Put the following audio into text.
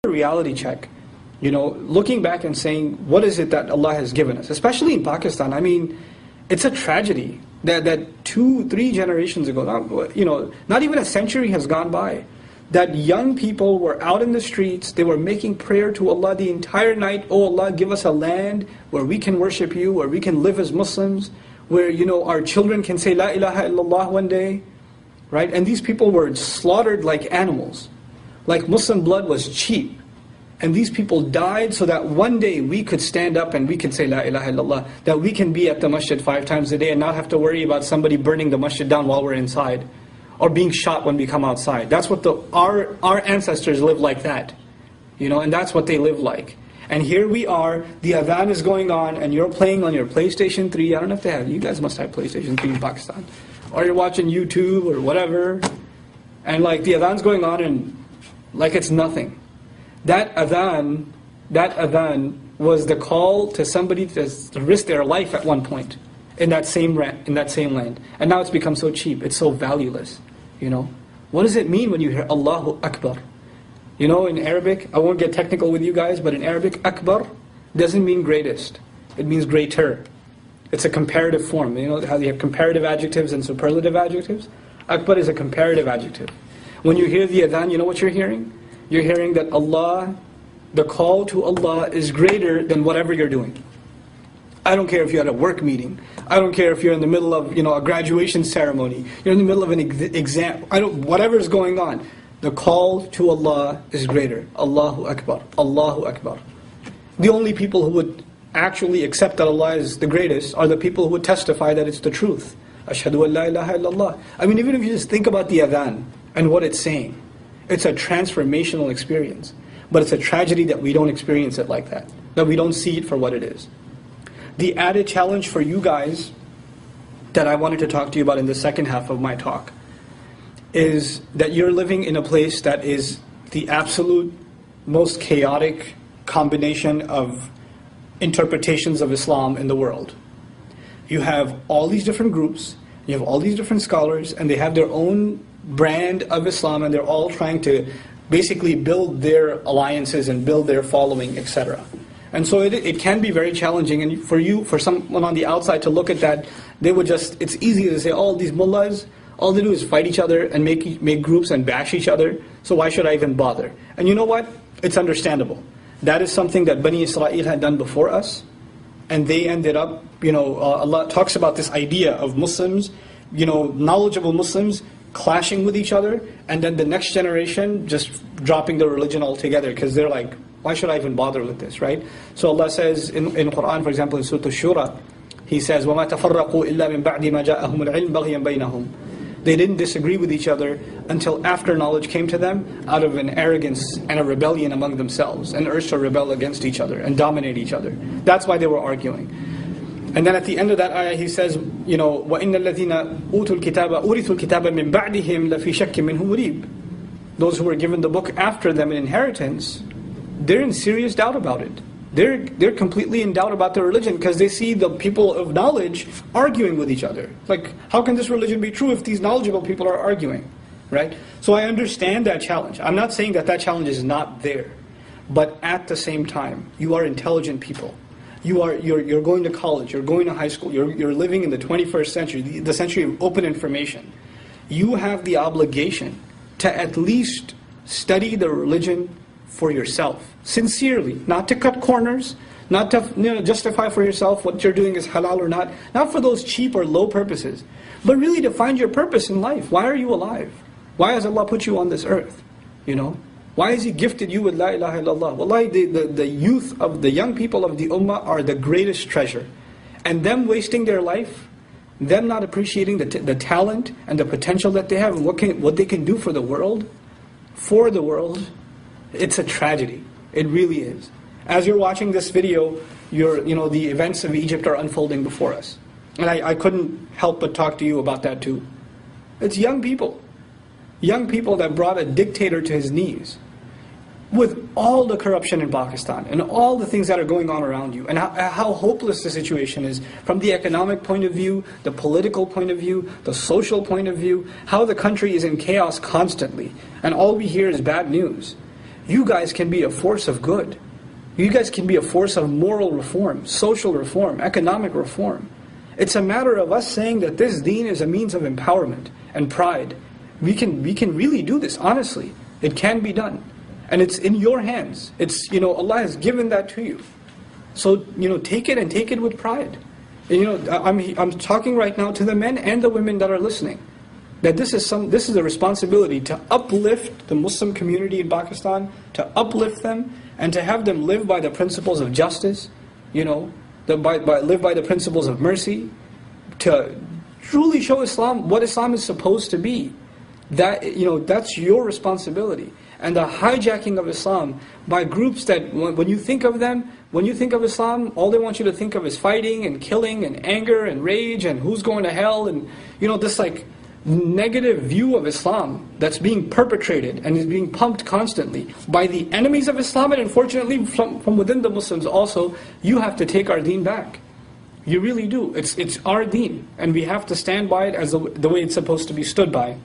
reality check, looking back and saying, what is it that Allah has given us? Especially in Pakistan. I mean, it's a tragedy that 2-3 generations ago, not even a century has gone by, that young people were out in the streets, they were making prayer to Allah the entire night. Oh Allah, give us a land where we can worship you, where we can live as Muslims, where our children can say La ilaha illallah one day, right? And these people were slaughtered like animals. Like Muslim blood was cheap. And these people died so that one day we could stand up and we could say La ilaha illallah, that we can be at the masjid 5 times a day and not have to worry about somebody burning the masjid down while we're inside, or being shot when we come outside. That's what our ancestors lived like that, and that's what they live like. And here we are, the adhan is going on, and you're playing on your PlayStation 3. I don't know if they have, you guys must have PlayStation 3 in Pakistan. Or you're watching YouTube or whatever, and like the adhan's going on and like it's nothing. That adhan was the call to somebody to risk their life at one point in that same land. And now it's become so cheap, it's so valueless. What does it mean when you hear Allahu Akbar? In Arabic, I won't get technical with you guys, but in Arabic, Akbar doesn't mean greatest. It means greater. It's a comparative form. How you have comparative adjectives and superlative adjectives? Akbar is a comparative adjective. When you hear the adhan, you know what you're hearing? You're hearing that Allah, the call to Allah is greater than whatever you're doing. I don't care if you're at a work meeting. I don't care if you're in the middle of a graduation ceremony. You're in the middle of an exam. Whatever's going on. The call to Allah is greater. Allahu Akbar. Allahu Akbar. The only people who would actually accept that Allah is the greatest are the people who would testify that it's the truth. Ashhadu an la ilaha illallah. I mean, even if you just think about the adhan and what it's saying, it's a transformational experience. But it's a tragedy that we don't experience it like that. That we don't see it for what it is. The added challenge for you guys that I wanted to talk to you about in the second half of my talk is that you're living in a place that is the absolute most chaotic combination of interpretations of Islam in the world. You have all these different groups, you have all these different scholars, and they have their own brand of Islam, and they're all trying to basically build their alliances and build their following, etc. And so it can be very challenging, and for someone on the outside to look at that, it's easy to say, all these mullahs, all they do is fight each other and make groups and bash each other, so why should I even bother? And you know what? It's understandable. That is something that Bani Israel had done before us, and they ended up, Allah talks about this idea of Muslims, knowledgeable Muslims clashing with each other, and then the next generation just dropping their religion altogether, because they're like, why should I even bother with this, right? So Allah says in Quran, for example, in Surah Ash-Shura, He says, وَمَا تَفَرَّقُوا إِلَّا مِن بَعْدِ مَا جَاءَهُمُ الْعِلْمُ بَغْيًا بَيْنَهُم. They didn't disagree with each other until after knowledge came to them, out of an arrogance and a rebellion among themselves, and urged to rebel against each other and dominate each other. That's why they were arguing. And then at the end of that ayah he says, وَإِنَّ الَّذِينَ أُوتُوا الْكِتَابَ أُورِثُوا الْكِتَابَ مِن بَعْدِهِمْ لَفِي شَكٍّ مِّنْهُ مُرِيبٍ. Those who were given the book after them in inheritance, they're in serious doubt about it. They're completely in doubt about their religion because they see the people of knowledge arguing with each other. Like, how can this religion be true if these knowledgeable people are arguing, right? So I understand that challenge. I'm not saying that challenge is not there, but at the same time, you are intelligent people. You're going to college, you're going to high school, you're living in the 21st century, the century of open information. You have the obligation to at least study the religion for yourself, sincerely, not to cut corners, not to justify for yourself what you're doing is halal or not for those cheap or low purposes, but really to find your purpose in life. Why are you alive? Why has Allah put you on this earth? Why has He gifted you with La ilaha illallah? Wallahi, the youth of the young people of the ummah are the greatest treasure. And them wasting their life, them not appreciating the talent and the potential that they have and what they can do for the world, it's a tragedy. It really is. As you're watching this video, the events of Egypt are unfolding before us. And I couldn't help but talk to you about that too. It's young people. Young people that brought a dictator to his knees. With all the corruption in Pakistan and all the things that are going on around you, and how hopeless the situation is from the economic point of view, the political point of view, the social point of view, how the country is in chaos constantly, and all we hear is bad news. you guys can be a force of good. You guys can be a force of moral reform, social reform, economic reform. It's a matter of us saying that this deen is a means of empowerment and pride. We can really do this, honestly. It can be done. And it's in your hands. It's, Allah has given that to you. So, take it and take it with pride. And, I'm talking right now to the men and the women that are listening. That this is a responsibility to uplift the Muslim community in Pakistan, to uplift them, and to have them live by the principles of justice, live by the principles of mercy, to truly show Islam what Islam is supposed to be. That's your responsibility. And the hijacking of Islam by groups that, when you think of them, when you think of Islam, all they want you to think of is fighting and killing and anger and rage and who's going to hell and, this like negative view of Islam that's being perpetrated and is being pumped constantly by the enemies of Islam, and unfortunately from within the Muslims also. You have to take our deen back. You really do. It's our deen, and we have to stand by it as the way it's supposed to be stood by.